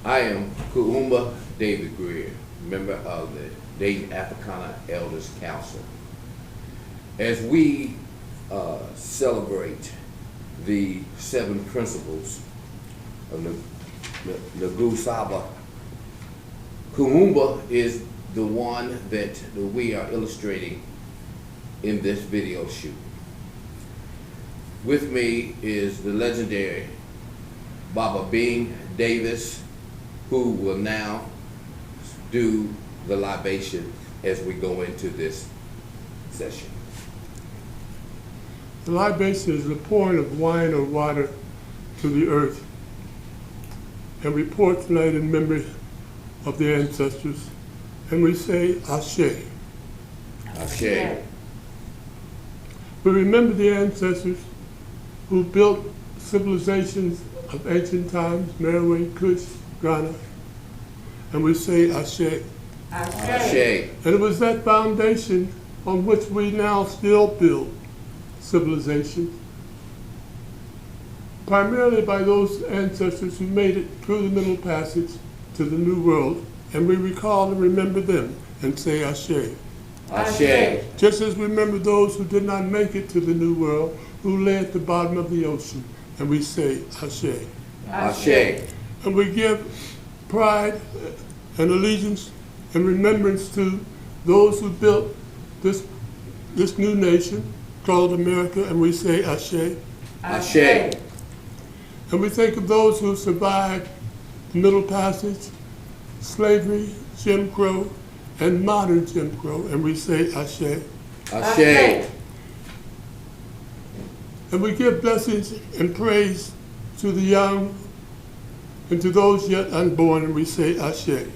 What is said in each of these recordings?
I am Kuumba David Greer, member of the Dayton Africana Elders Council. As we celebrate the 7 principles of Nagu Saba, Kuumba is the one that we are illustrating in this video shoot. With me is the legendary Baba Bing Davis, who will now do the libation as we go into this session. The libation is the pouring of wine or water to the earth, and we pour tonight in memory of the ancestors, and we say Ashe. Ashe. We remember the ancestors who built civilizations of ancient times, Meroe, Kush, Ghana, and we say Ashe. Ashe. And it was that foundation on which we now still build civilization, primarily by those ancestors who made it through the Middle Passage to the New World, and we recall and remember them and say Ashe. Ashe. Just as we remember those who did not make it to the New World, who lay at the bottom of the ocean, and we say Ashe. Ashe. And we give pride and allegiance and remembrance to those who built this new nation called America, and we say Ashe. Ashe. And we think of those who survived the Middle Passage, slavery, Jim Crow, and modern Jim Crow, and we say Ashe. Ashe. And we give blessings and praise to the young and to those yet unborn, and we say Ashe.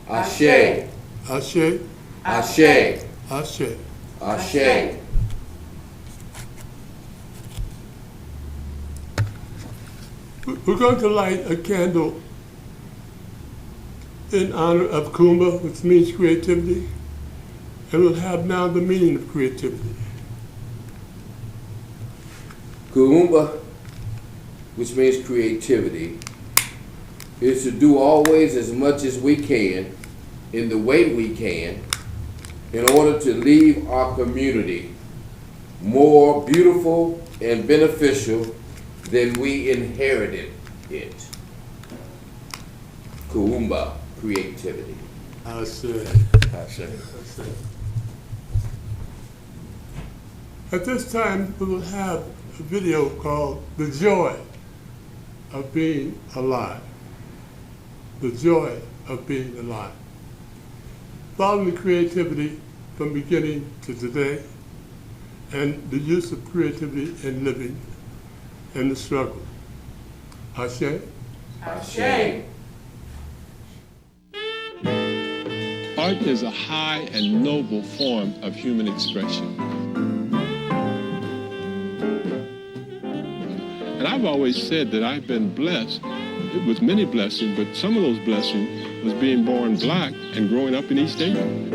Ashe. Ashe. Ashe. Ashe. Ashe. We're going to light a candle in honor of Kuumba, which means creativity, and we'll have now the meaning of creativity. Kuumba, which means creativity, is to do always as much as we can in the way we can in order to leave our community more beautiful and beneficial than we inherited it. Kuumba, creativity. Ashe. Ashe. At this time, we will have a video called The Joy of Being Alive. The Joy of Being Alive. Following the creativity from beginning to today, and the use of creativity in living and the struggle. Ashe. Ashe. Art is a high and noble form of human expression. And I've always said that I've been blessed with many blessings, but some of those blessings was being born black and growing up in East Dayton.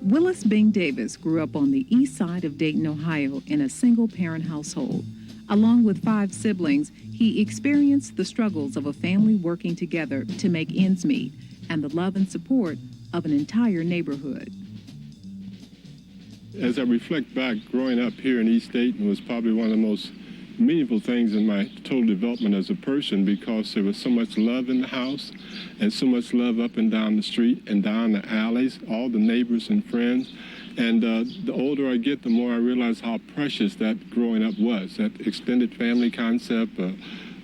Willis Bing Davis grew up on the east side of Dayton, Ohio, in a single-parent household. Along with 5 siblings, he experienced the struggles of a family working together to make ends meet and the love and support of an entire neighborhood. As I reflect back, growing up here in East Dayton was probably one of the most meaningful things in my total development as a person, because there was so much love in the house and so much love up and down the street and down the alleys, all the neighbors and friends. And the older I get, the more I realize how precious that growing up was, that extended family concept,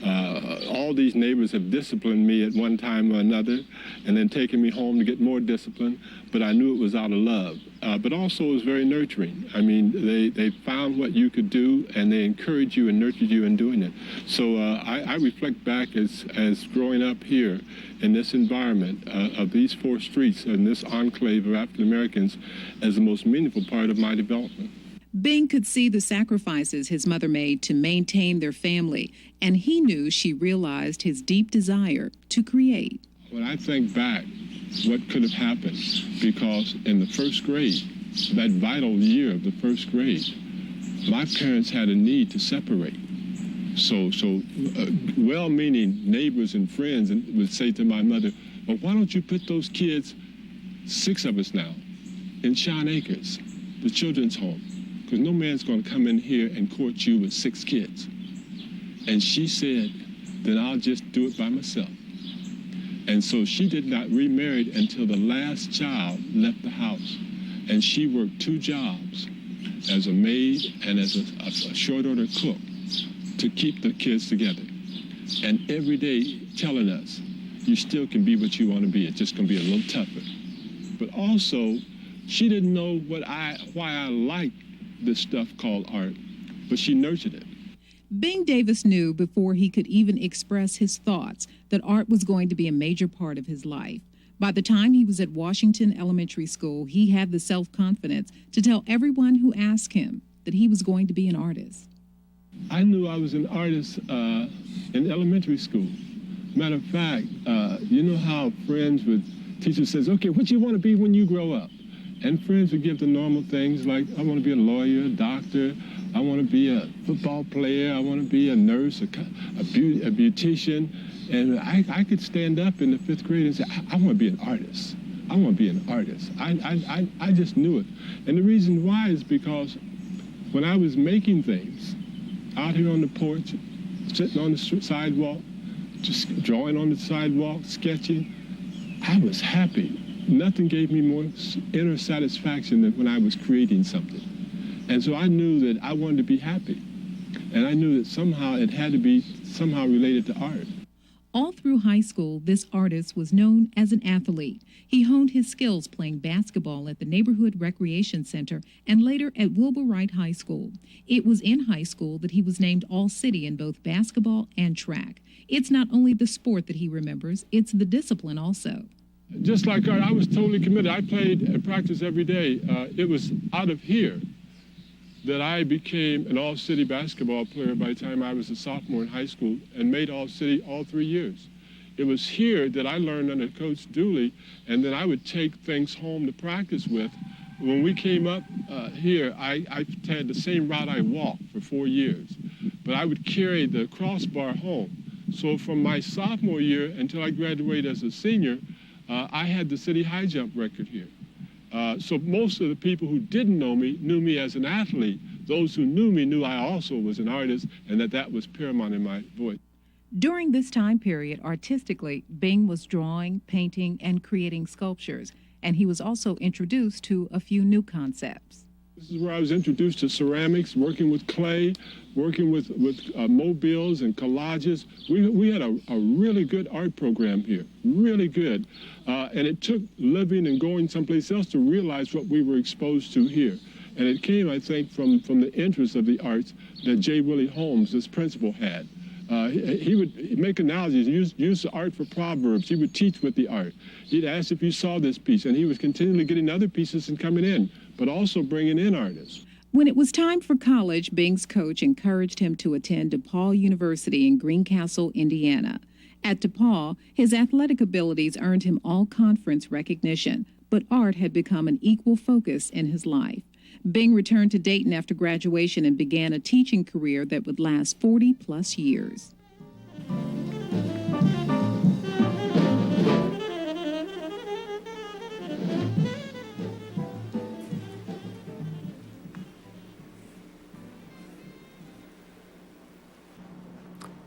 All these neighbors have disciplined me at one time or another and then taken me home to get more discipline, but I knew it was out of love. But also it was very nurturing. I mean, they found what you could do and they encouraged you and nurtured you in doing it. So I reflect back as growing up here in this environment of these 4 streets in this enclave of African Americans as the most meaningful part of my development. Bing could see the sacrifices his mother made to maintain their family, and he knew she realized his deep desire to create. When I think back, what could have happened, because in the first grade, that vital year of the first grade, my parents had a need to separate. So well-meaning neighbors and friends would say to my mother, well, why don't you put those kids, 6 of us now, in Sean Acres, the children's home? Because no man's going to come in here and court you with 6 kids. And she said, then I'll just do it by myself. And so she did not remarry until the last child left the house. And she worked 2 jobs, as a maid and as a short order cook, to keep the kids together. And every day telling us, you still can be what you want to be. It's just going to be a little tougher. But also, she didn't know why I liked this stuff called art, but she nurtured it. Bing Davis knew before he could even express his thoughts that art was going to be a major part of his life. By the time he was at Washington Elementary School, he had the self-confidence to tell everyone who asked him that he was going to be an artist. I knew I was an artist in elementary school. Matter of fact, you know how friends with teachers says, okay, what do you want to be when you grow up? And friends would give the normal things like, I want to be a lawyer, a doctor, I want to be a football player, I want to be a nurse, a beautician. And I could stand up in the 5th grade and say, I want to be an artist. I want to be an artist. I just knew it. And the reason why is because when I was making things, out here on the porch, sitting on the sidewalk, just drawing on the sidewalk, sketching, I was happy. Nothing gave me more inner satisfaction than when I was creating something. And so I knew that I wanted to be happy. And I knew that somehow it had to be somehow related to art. All through high school, this artist was known as an athlete. He honed his skills playing basketball at the Neighborhood Recreation Center and later at Wilbur Wright High School. It was in high school that he was named All-City in both basketball and track. It's not only the sport that he remembers, it's the discipline also. Just like art, I was totally committed. I played and practiced every day. It was out of here that I became an all-city basketball player by the time I was a sophomore in high school and made all-city all 3 years. It was here that I learned under Coach Dooley, and then I would take things home to practice with. When we came up here, I had the same route I walked for 4 years, but I would carry the crossbar home. So from my sophomore year until I graduated as a senior, I had the city high jump record here. So most of the people who didn't know me knew me as an athlete. Those who knew me knew I also was an artist and that was paramount in my voice. During this time period, artistically, Bing was drawing, painting, and creating sculptures, and he was also introduced to a few new concepts. This is where I was introduced to ceramics, working with clay, working with mobiles and collages. We had a really good art program here, really good. And it took living and going someplace else to realize what we were exposed to here. And it came, I think, from the interest of the arts that J. Willie Holmes, this principal, had. He would make analogies, use the art for proverbs. He would teach with the art. He'd ask if you saw this piece, and he was continually getting other pieces and coming in, but also bringing in artists. When it was time for college, Bing's coach encouraged him to attend DePaul University in Greencastle, Indiana. At DePaul, his athletic abilities earned him all-conference recognition, but art had become an equal focus in his life. Bing returned to Dayton after graduation and began a teaching career that would last 40-plus years.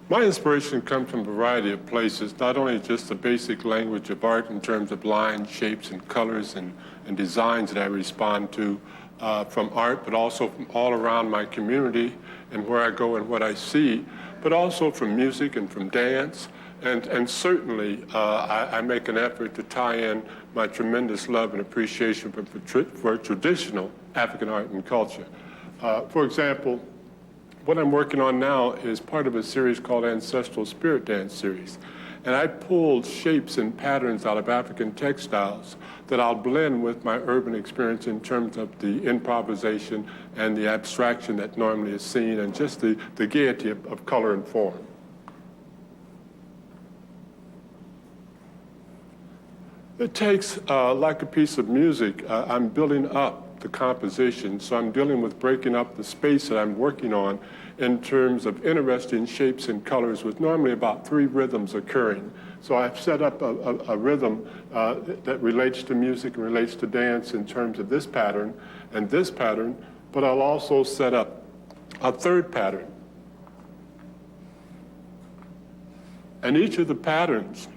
My inspiration comes from a variety of places, not only just the basic language of art in terms of lines, shapes, and colors and designs that I respond to, from art, but also from all around my community and where I go and what I see, but also from music and from dance. And certainly, I make an effort to tie in my tremendous love and appreciation for traditional African art and culture. For example, what I'm working on now is part of a series called Ancestral Spirit Dance Series. And I pulled shapes and patterns out of African textiles that I'll blend with my urban experience in terms of the improvisation and the abstraction that normally is seen and just the gaiety of color and form. It takes, like a piece of music, I'm building up the composition, so I'm dealing with breaking up the space that I'm working on in terms of interesting shapes and colors with normally about 3 rhythms occurring. So I've set up a rhythm that relates to music and relates to dance in terms of this pattern and this pattern, but I'll also set up a 3rd pattern. And each of the patterns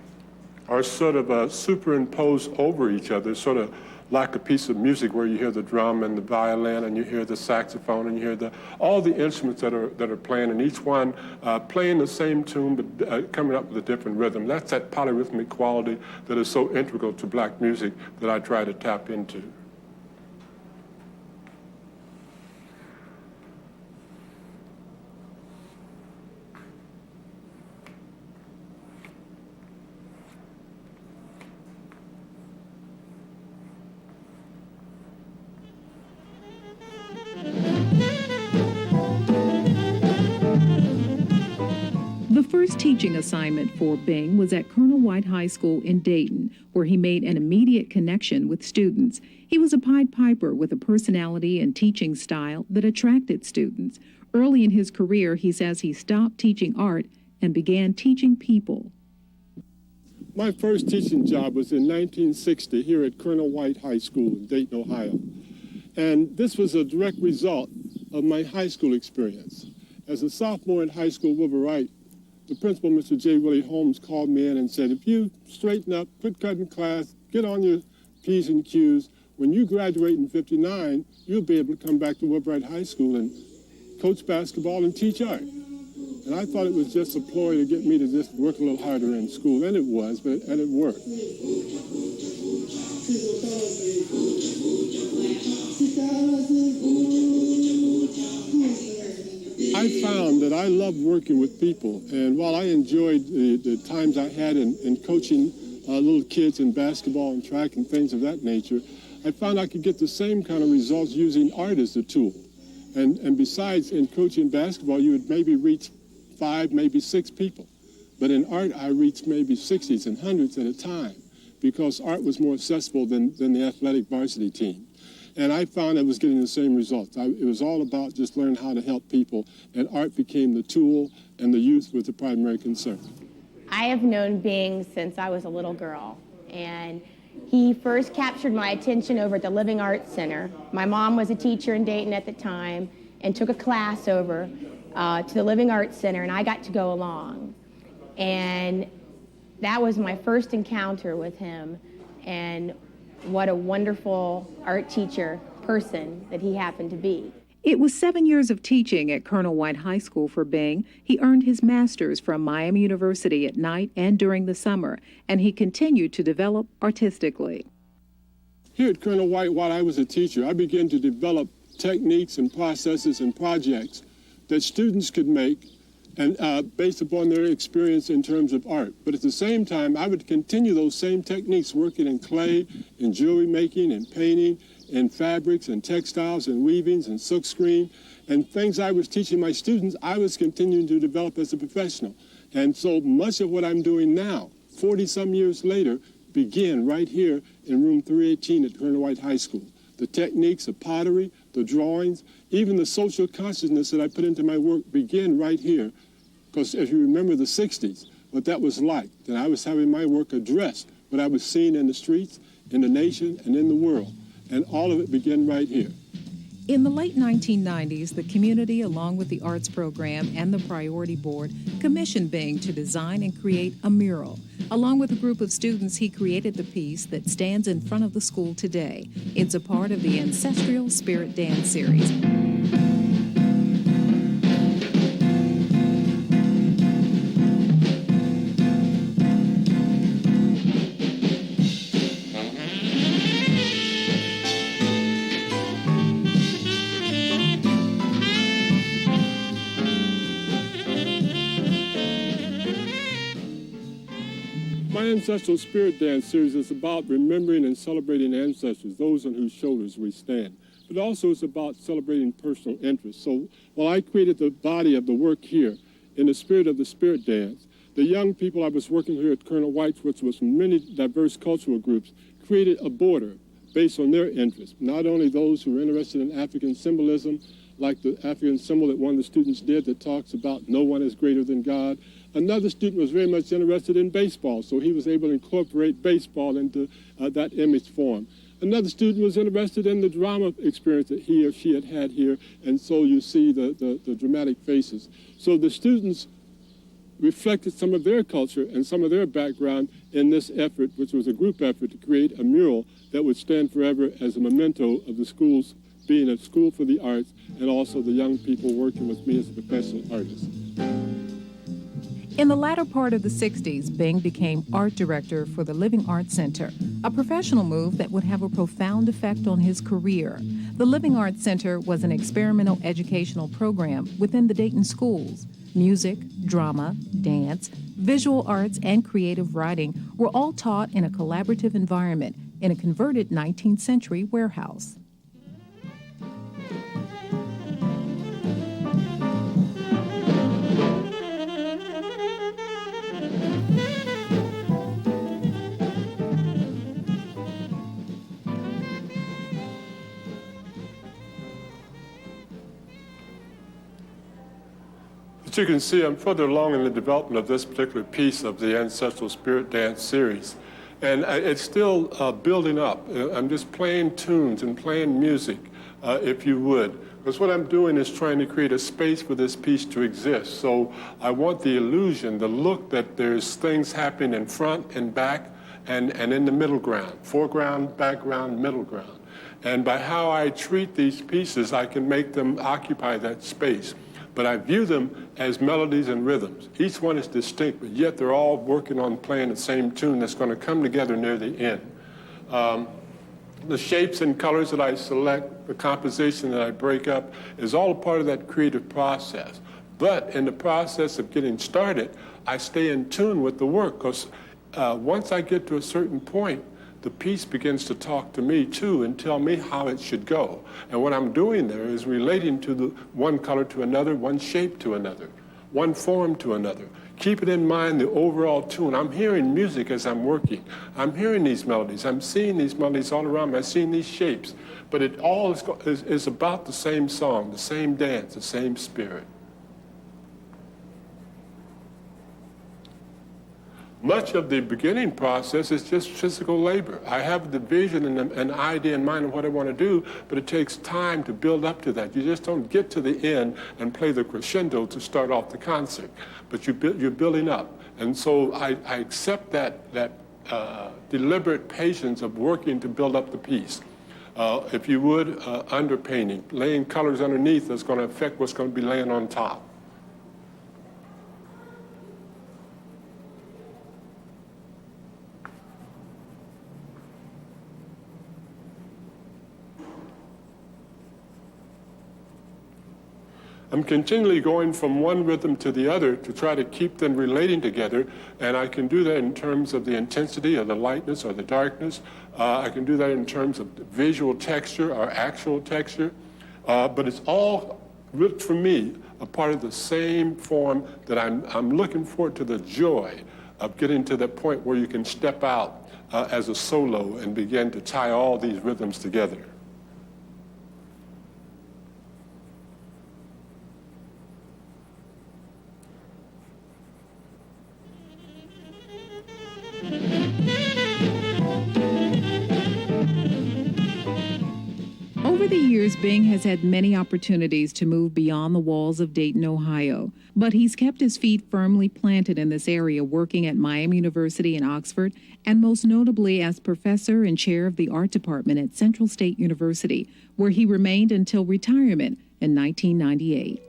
are sort of superimposed over each other, sort of like a piece of music where you hear the drum and the violin and you hear the saxophone and you hear all the instruments that are playing, and each one playing the same tune but coming up with a different rhythm. That's that polyrhythmic quality that is so integral to black music that I try to tap into. The first teaching assignment for Bing was at Colonel White High School in Dayton, where he made an immediate connection with students. He was a Pied Piper with a personality and teaching style that attracted students. Early in his career, he says he stopped teaching art and began teaching people. My first teaching job was in 1960 here at Colonel White High School in Dayton, Ohio. And this was a direct result of my high school experience. As a sophomore in high school, Wilbur Wright, the principal, Mr. J. Willie Holmes, called me in and said, if you straighten up, quit cutting class, get on your P's and Q's, when you graduate in '59, you'll be able to come back to Wilbur Wright High School and coach basketball and teach art. And I thought it was just a ploy to get me to just work a little harder in school, and it was, and it worked. I found that I loved working with people, and while I enjoyed the times I had in coaching little kids in basketball and track and things of that nature, I found I could get the same kind of results using art as a tool. And besides, in coaching basketball, you would maybe reach 5, maybe 6 people. But in art, I reached maybe 60s and hundreds at a time because art was more accessible than the athletic varsity team. And I found I was getting the same results. It was all about just learning how to help people, and art became the tool, and the youth was the primary concern. I have known Bing since I was a little girl, and he first captured my attention over at the Living Arts Center. My mom was a teacher in Dayton at the time and took a class over to the Living Arts Center, and I got to go along. And that was my first encounter with him, and what a wonderful art teacher person that he happened to be. It was 7 years of teaching at Colonel White High School for Bing. He earned his master's from Miami University at night and during the summer, and he continued to develop artistically. Here at Colonel White, while I was a teacher, I began to develop techniques and processes and projects that students could make and based upon their experience in terms of art. But at the same time, I would continue those same techniques working in clay, in jewelry making, in painting, in fabrics, and textiles, and weavings, and silkscreen, and things I was teaching my students, I was continuing to develop as a professional. And so much of what I'm doing now, 40-some years later, began right here in room 318 at Colonel White High School. The techniques of pottery, the drawings, even the social consciousness that I put into my work began right here. Because if you remember the 60s, what that was like, that I was having my work address what I was seeing in the streets, in the nation, and in the world. And all of it began right here. In the late 1990s, the community, along with the arts program and the priority board, commissioned Bing to design and create a mural. Along with a group of students, he created the piece that stands in front of the school today. It's a part of the Ancestral Spirit Dance series. My Ancestral Spirit Dance series is about remembering and celebrating ancestors, those on whose shoulders we stand. But also it's about celebrating personal interests. So while I created the body of the work here in the spirit of the Spirit Dance, the young people I was working here at Colonel White's, which was from many diverse cultural groups, created a border based on their interests. Not only those who are interested in African symbolism, like the African symbol that one of the students did that talks about no one is greater than God. Another student was very much interested in baseball, so he was able to incorporate baseball into that image form. Another student was interested in the drama experience that he or she had had here, and so you see the dramatic faces. So the students reflected some of their culture and some of their background in this effort, which was a group effort to create a mural that would stand forever as a memento of the school's being a school for the arts and also the young people working with me as a professional artist. In the latter part of the 60s, Bing became art director for the Living Arts Center, a professional move that would have a profound effect on his career. The Living Arts Center was an experimental educational program within the Dayton schools. Music, drama, dance, visual arts, and creative writing were all taught in a collaborative environment in a converted 19th century warehouse. As you can see, I'm further along in the development of this particular piece of the Ancestral Spirit Dance series. And it's still building up. I'm just playing tunes and playing music, if you would. Because what I'm doing is trying to create a space for this piece to exist. So I want the illusion, the look that there's things happening in front and back and in the middle ground, foreground, background, middle ground. And by how I treat these pieces, I can make them occupy that space. But I view them as melodies and rhythms. Each one is distinct, but yet they're all working on playing the same tune that's going to come together near the end. The shapes and colors that I select, the composition that I break up, is all a part of that creative process. But in the process of getting started, I stay in tune with the work, because once I get to a certain point, the piece begins to talk to me too and tell me how it should go. And what I'm doing there is relating to the one color to another, one shape to another, one form to another. Keeping in mind the overall tune. I'm hearing music as I'm working. I'm hearing these melodies. I'm seeing these melodies all around me. I'm seeing these shapes. But it all is about the same song, the same dance, the same spirit. Much of the beginning process is just physical labor. I have the vision and an idea in mind of what I want to do, but it takes time to build up to that. You just don't get to the end and play the crescendo to start off the concert, but you're building up. And so I accept that deliberate patience of working to build up the piece. If you would, underpainting, laying colors underneath that's going to affect what's going to be laying on top. I'm continually going from one rhythm to the other to try to keep them relating together, and I can do that in terms of the intensity or the lightness or the darkness. I can do that in terms of visual texture or actual texture, but it's all, for me, a part of the same form that I'm looking forward to the joy of getting to that point where you can step out as a solo and begin to tie all these rhythms together. Over the years, Bing has had many opportunities to move beyond the walls of Dayton, Ohio, but he's kept his feet firmly planted in this area, working at Miami University in Oxford, and most notably as professor and chair of the art department at Central State University, where he remained until retirement in 1998.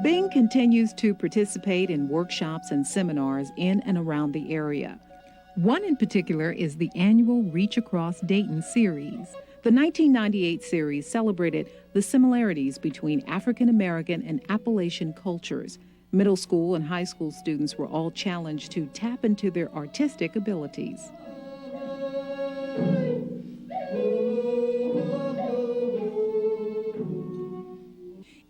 Bing continues to participate in workshops and seminars in and around the area. One in particular is the annual Reach Across Dayton series. The 1998 series celebrated the similarities between African American and Appalachian cultures. Middle school and high school students were all challenged to tap into their artistic abilities.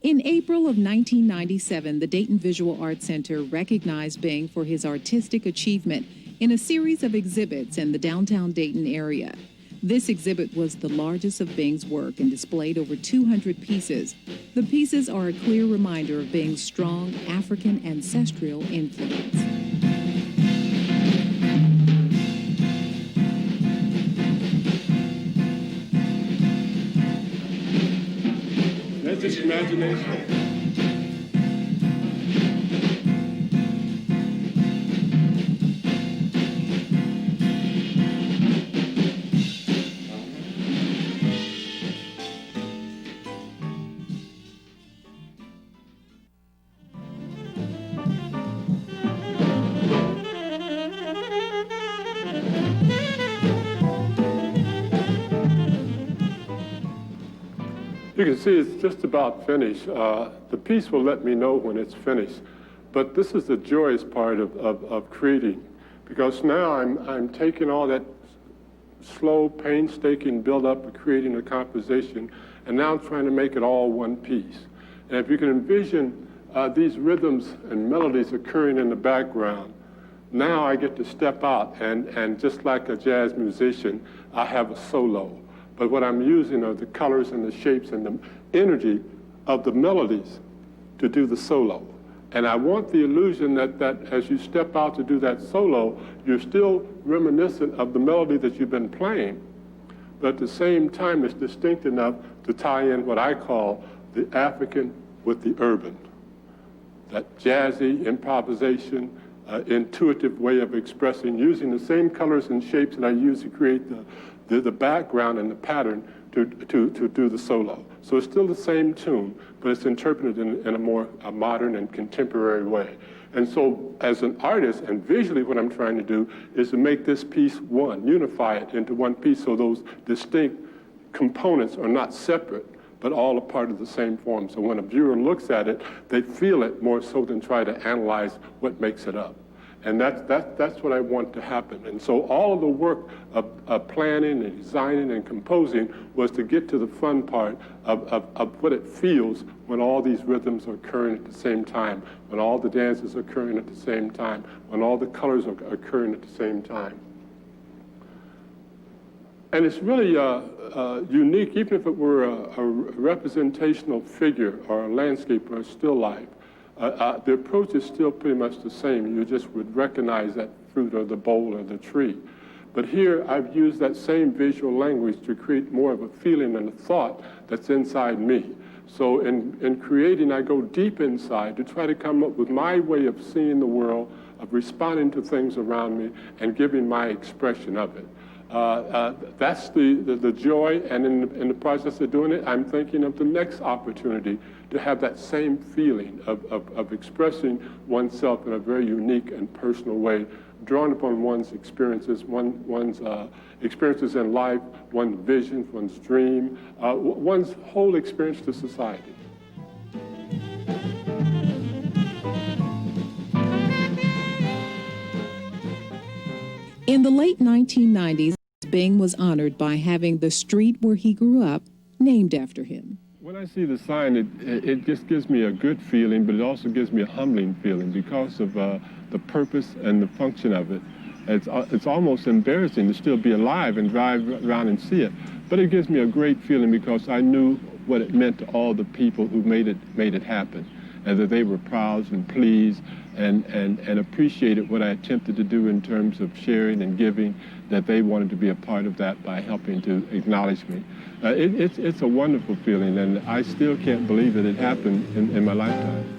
In April of 1997, the Dayton Visual Arts Center recognized Bing for his artistic achievement in a series of exhibits in the downtown Dayton area. This exhibit was the largest of Bing's work and displayed over 200 pieces. The pieces are a clear reminder of Bing's strong African ancestral influence. That's just imagination. You can see it's just about finished. The piece will let me know when it's finished. But this is the joyous part of creating, because now I'm taking all that slow, painstaking build-up of creating a composition, and now I'm trying to make it all one piece. And if you can envision these rhythms and melodies occurring in the background, now I get to step out and just like a jazz musician, I have a solo. But what I'm using are the colors and the shapes and the energy of the melodies to do the solo. And I want the illusion that as you step out to do that solo, you're still reminiscent of the melody that you've been playing, but at the same time it's distinct enough to tie in what I call the African with the urban. That jazzy improvisation, intuitive way of expressing, using the same colors and shapes that I use to create the background and the pattern to do the solo. So it's still the same tune, but it's interpreted in a more modern and contemporary way. And so as an artist, and visually what I'm trying to do is to make this piece one, unify it into one piece so those distinct components are not separate, but all a part of the same form. So when a viewer looks at it, they feel it more so than try to analyze what makes it up. And that's what I want to happen. And so all of the work of planning and designing and composing was to get to the fun part of what it feels when all these rhythms are occurring at the same time, when all the dances are occurring at the same time, when all the colors are occurring at the same time. And it's really unique, even if it were a representational figure or a landscape or a still life. The approach is still pretty much the same. You just would recognize that fruit or the bowl or the tree. But here I've used that same visual language to create more of a feeling and a thought that's inside me. So in creating, I go deep inside to try to come up with my way of seeing the world, of responding to things around me, and giving my expression of it. That's the joy, and in the process of doing it, I'm thinking of the next opportunity to have that same feeling of expressing oneself in a very unique and personal way, drawn upon one's experiences, one's experiences in life, one's vision, one's dream, one's whole experience to society. In the late 1990s, Bing was honored by having the street where he grew up named after him. When I see the sign, it just gives me a good feeling, but it also gives me a humbling feeling because of the purpose and the function of it. It's almost embarrassing to still be alive and drive around and see it, but it gives me a great feeling because I knew what it meant to all the people who made it happen, and that they were proud and pleased and appreciated what I attempted to do in terms of sharing and giving, that they wanted to be a part of that by helping to acknowledge me. It's a wonderful feeling, and I still can't believe that it happened in my lifetime.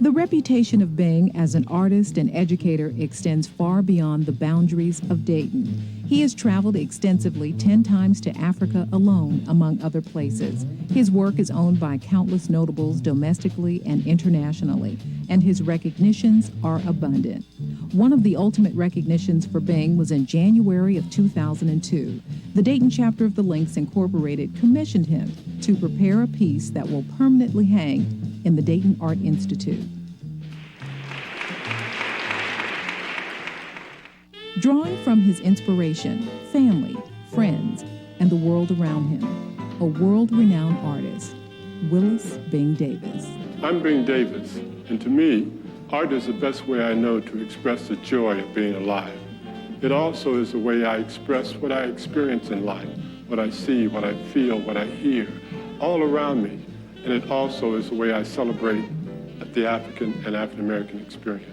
The reputation of Bing as an artist and educator extends far beyond the boundaries of Dayton. He has traveled extensively 10 times to Africa alone, among other places. His work is owned by countless notables domestically and internationally, and his recognitions are abundant. One of the ultimate recognitions for Bing was in January of 2002. The Dayton chapter of the Lynx Incorporated commissioned him to prepare a piece that will permanently hang in the Dayton Art Institute. Drawing from his inspiration, family, friends, and the world around him, a world-renowned artist, Willis Bing Davis. I'm Bing Davis, and to me, art is the best way I know to express the joy of being alive. It also is the way I express what I experience in life, what I see, what I feel, what I hear, all around me. And it also is the way I celebrate the African and African American experience.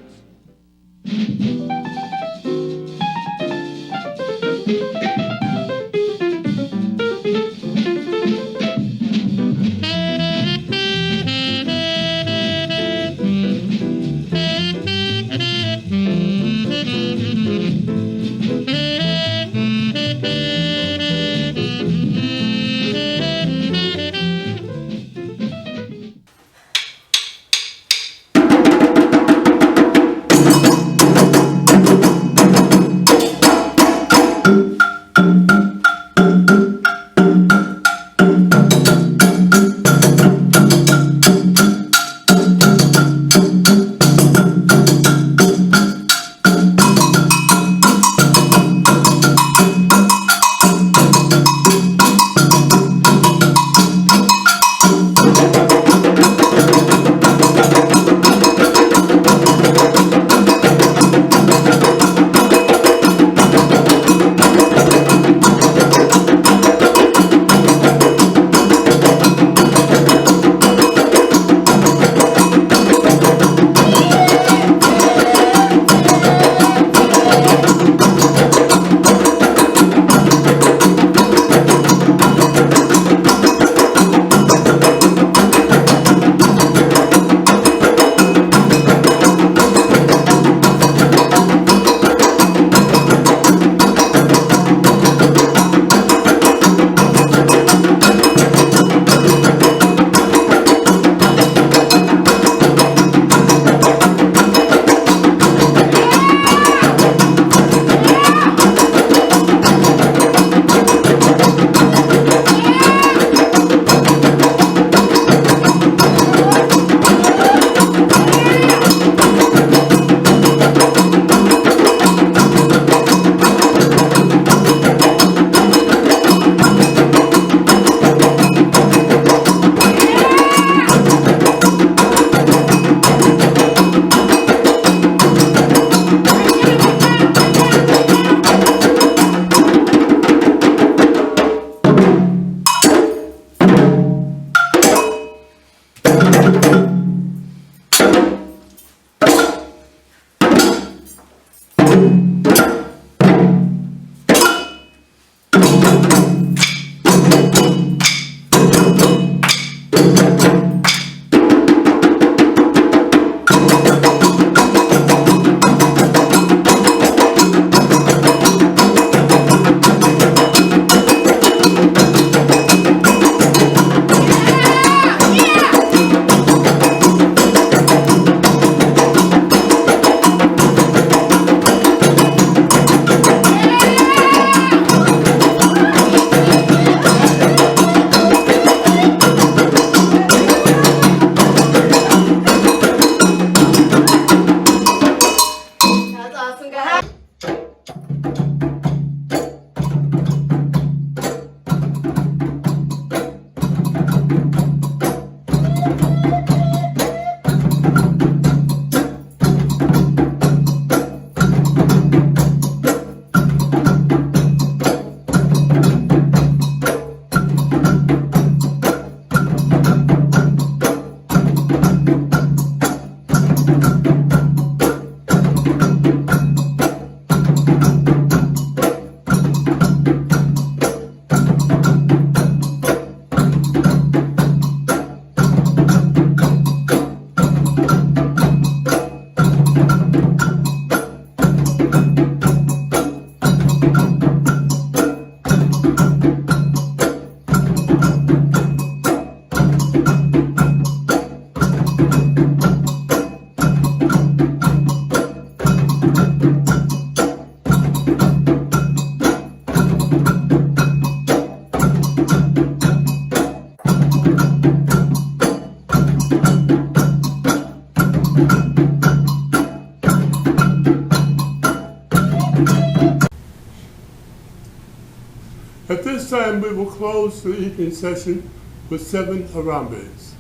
time, we will close the evening session with 7 Harambes.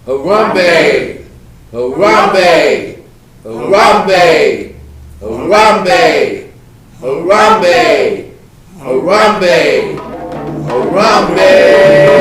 Harambe! Harambe! Harambe! Harambe! Harambe! Harambe! Harambe!